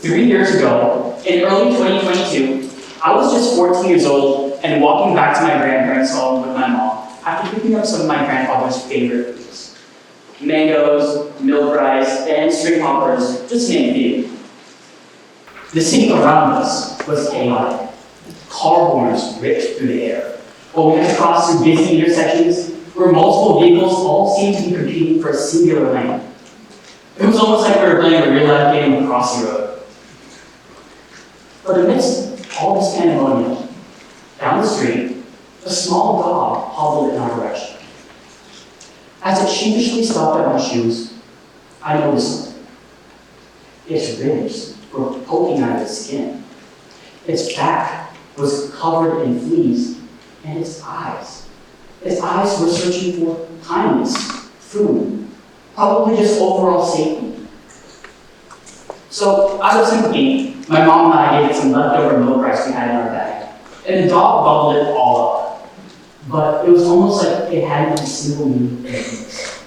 3 years ago, in early 2022, I was just 14 years old and walking back to my grandparents' home with my mom after picking up some of my grandfather's favorite foods. Mangoes, milk rice, and string hoppers, just to name a few. The city around us was chaotic. Car horns ripped through the air, while we had crossed through busy intersections where multiple vehicles all seemed to be competing for a singular lane. It was almost like we were playing a real-life game of crossing road. But amidst all this pandemonium, down the street, a small dog hobbled in our direction. As it sheepishly stopped at my shoes, I noticed something. Its ribs were poking out of its skin. Its back was covered in fleas, and its eyes were searching for kindness, food, probably just overall safety. So, out of sympathy, my mom and I gave it some leftover milk rice we had in our bag, and the dog gobbled it all up. But it was almost like it hadn't a single need in it.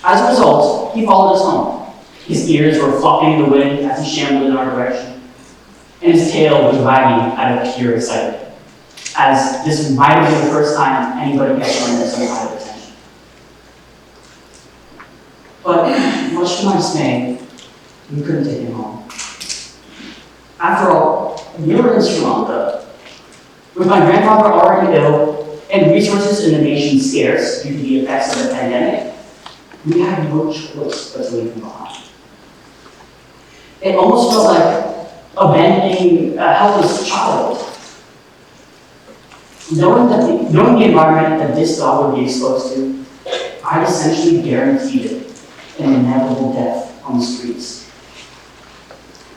As a result, he followed us home. His ears were flopping in the wind as he shambled in our direction, and his tail was wagging out of pure excitement, as this might have been the first time anybody had shown him some kind of attention. But much to my dismay, we couldn't take him home. After all, we were in Sri Lanka, with my grandfather already ill and resources in the nation scarce due to the effects of the pandemic. We had no choice but to leave him behind. It almost felt like abandoning a helpless child. Knowing the environment that this dog would be exposed to, I'd essentially guaranteed it an inevitable death on the streets.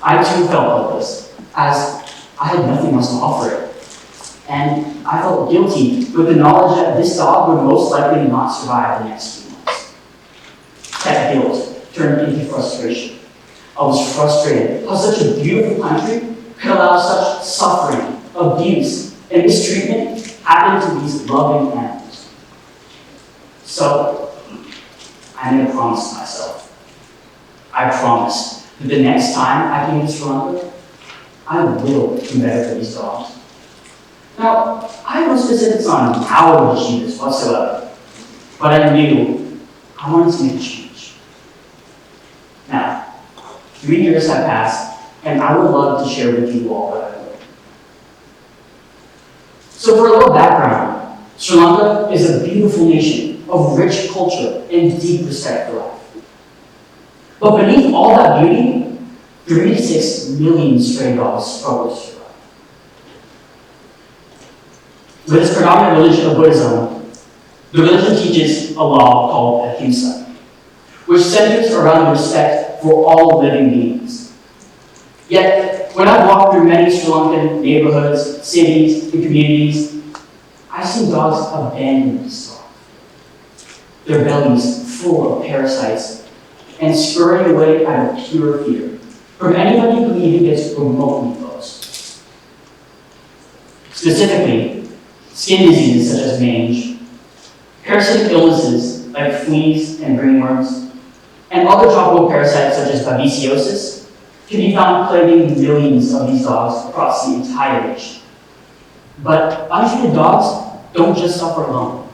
I too felt helpless, as I had nothing else to offer it. And I felt guilty with the knowledge that this dog would most likely not survive the next few months. That guilt turned into frustration. I was frustrated how such a beautiful country could allow such suffering, abuse, and mistreatment happen to these loving animals. So, I made a promise to myself. I promised that the next time I came to Sri Lanka, I will do better for these dogs. Now, I have no specifics on how I would achieve this whatsoever, but I knew I wanted to make a change. Now, 3 years have passed, and I would love to share with you all what I learned. So for a little background, Sri Lanka is a beautiful nation of rich culture and deep respect for life. But beneath all that beauty, 3 to 6 million stray dogs struggle to survive. With its predominant religion of Buddhism, the religion teaches a law called ahimsa, which centers around the respect for all living beings. Yet, when I walk through many Sri Lankan neighborhoods, cities, and communities, I see dogs abandoned to starve, their bellies full of parasites, and scurrying away out of pure fear from anybody who even gets remotely close. Specifically, skin diseases such as mange, parasitic illnesses like fleas and ringworms, and other tropical parasites such as babesiosis can be found plaguing millions of these dogs across the entire nation. But untreated dogs don't just suffer alone.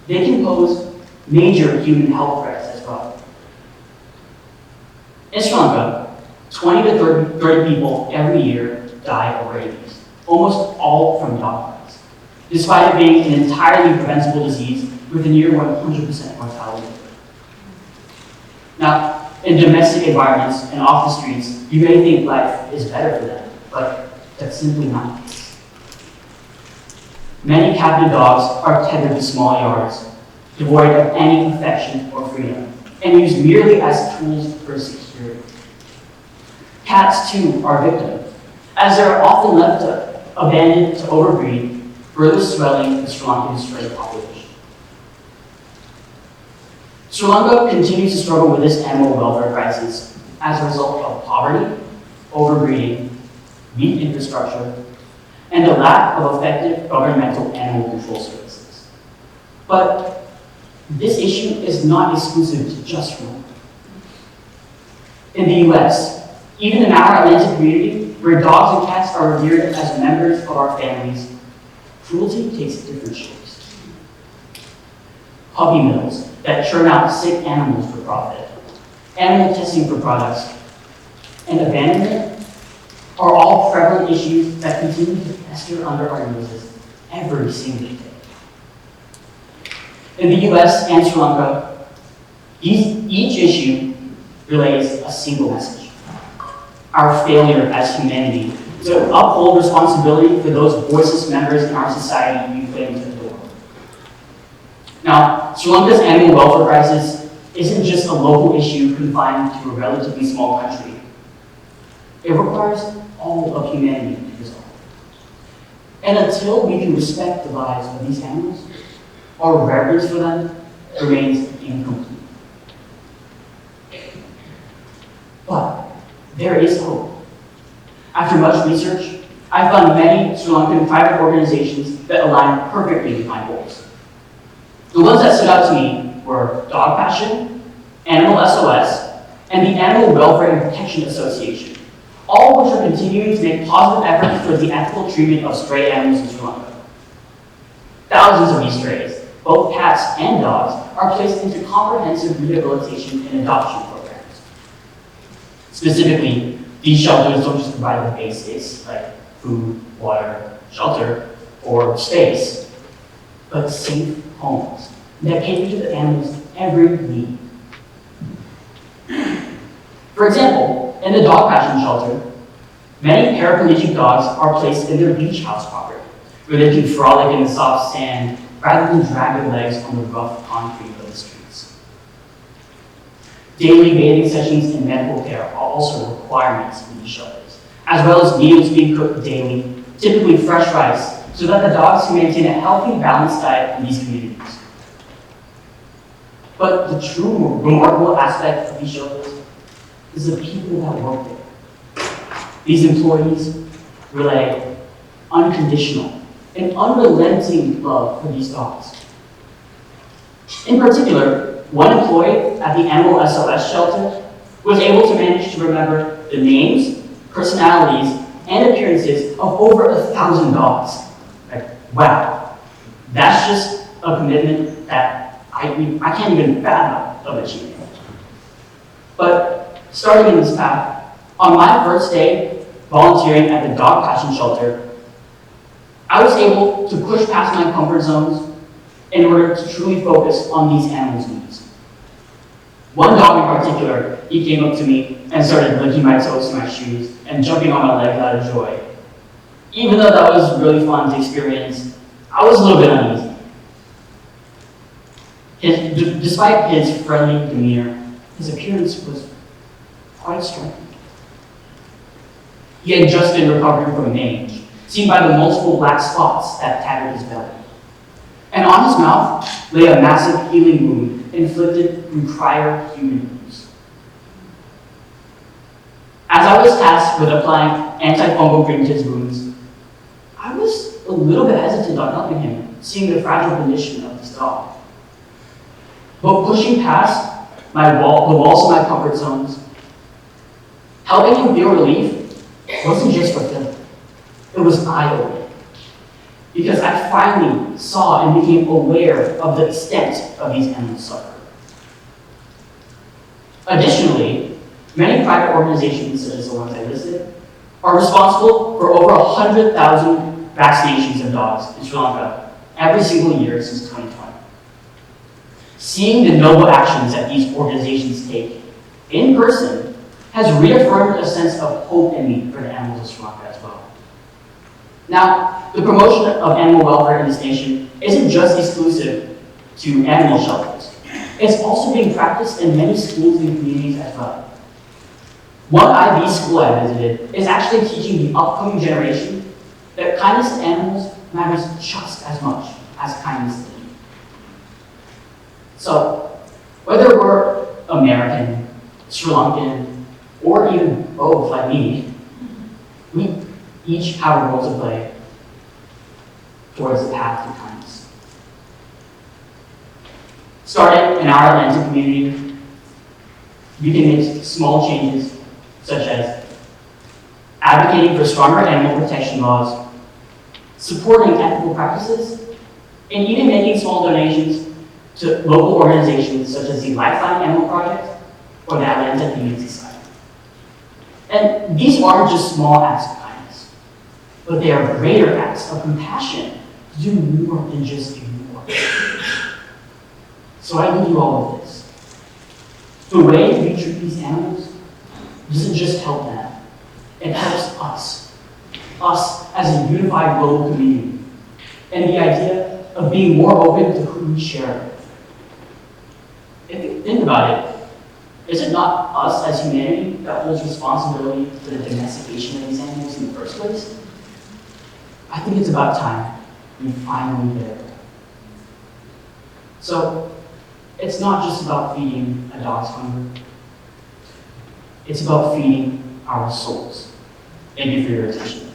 They can pose major human health threats as well. In Sri Lanka, 20 to 30 people every year die of rabies, almost all from dog bites, despite it being an entirely preventable disease with a near 100% mortality rate. Now, in domestic environments and off the streets, you may think life is better for them, but that's simply not the case. Many captive dogs are tethered to small yards, devoid of any affection or freedom, and used merely as tools for security. Cats, too, are victims, as they are often left abandoned to overbreed, further swelling the Sri Lankan stray population. Sri Lanka continues to struggle with this animal welfare crisis as a result of poverty, overbreeding, weak infrastructure, and the lack of effective governmental animal control services. But this issue is not exclusive to just Sri Lanka. In the US, Even in our Atlanta community, where dogs and cats are revered as members of our families, cruelty takes different shapes. Puppy mills that churn out sick animals for profit, animal testing for products, and abandonment are all prevalent issues that continue to fester under our noses every single day. In the US and Sri Lanka, each issue relays a single message: our failure as humanity to uphold responsibility for those voiceless members in our society we claim to adore. Now, Sri Lanka's animal welfare crisis isn't just a local issue confined to a relatively small country. It requires all of humanity to resolve. And until we can respect the lives of these animals, our reverence for them remains incomplete. But there is hope. After much research, I found many Sri Lankan private organizations that align perfectly with my goals. The ones that stood out to me were Dog Passion, Animal SOS, and the Animal Welfare and Protection Association, all which are continuing to make positive efforts for the ethical treatment of stray animals in Sri Lanka. Thousands of these strays, both cats and dogs, are placed into comprehensive rehabilitation and adoption programs. Specifically, these shelters don't just provide the basics like food, water, shelter, or space, but safe homes that cater to the animals' every need. For example, in the dog passion shelter, many paraplegic dogs are placed in their beach house property, where they can frolic in the soft sand rather than drag their legs on the rough concrete of the streets. Daily bathing sessions and medical care are also requirements in these shelters, as well as meals being cooked daily, typically fresh rice, so that the dogs can maintain a healthy, balanced diet in these communities. But the true remarkable aspect of these shelters is the people that work there. These employees relay unconditional and unrelenting love for these dogs. In particular, one employee at the Animal SOS shelter was able to manage to remember the names, personalities, and appearances of over 1,000 dogs. Like, wow, that's just a commitment that I can't even fathom of achieving. But starting in this path, on my first day volunteering at the dog passion shelter, I was able to push past my comfort zones in order to truly focus on these animals' needs. One dog in particular, he came up to me and started licking my toes to my shoes and jumping on my legs out of joy. Even though that was really fun to experience, I was a little bit uneasy. Despite his friendly demeanor, his appearance was quite striking. He had just been recovering from a mange, seen by the multiple black spots that tattered his belly. And on his mouth lay a massive healing wound inflicted from prior human abuse. As I was tasked with applying antifungal cream to his wounds, I was a little bit hesitant on helping him, seeing the fragile condition of this dog. But pushing past the walls of my comfort zones, helping him feel relief wasn't just fulfilling. It was eye-opening. Because I finally saw and became aware of the extent of these animals' suffering. Additionally, many private organizations, such as the ones I listed, are responsible for over 100,000 vaccinations of dogs in Sri Lanka every single year since 2020. Seeing the noble actions that these organizations take in person has reaffirmed a sense of hope in me for the animals of Sri Lanka as well. Now, the promotion of animal welfare in this nation isn't just exclusive to animal shelters. It's also being practiced in many schools and communities as well. One IB school I visited is actually teaching the upcoming generation that kindness to animals matters just as much as kindness to people. So, whether we're American, Sri Lankan, or even both like me, we each have a role to play towards the path to kindness. Starting in our Atlanta community, we can make small changes such as advocating for stronger animal protection laws, supporting ethical practices, and even making small donations to local organizations such as the Lifeline Animal Project or the Atlanta Humane Society. And these aren't just small acts of kindness, but they are greater acts of compassion to do more than just ignore. So I leave you all with this. The way we treat these animals doesn't just help them, it helps us as a unified global community, and the idea of being more open to who we share it with. If you think about it, is it not us as humanity that holds responsibility for the domestication of these animals in the first place? I think it's about time we finally get it right. So, it's not just about feeding a dog's hunger. It's about feeding our souls. Thank you for your attention.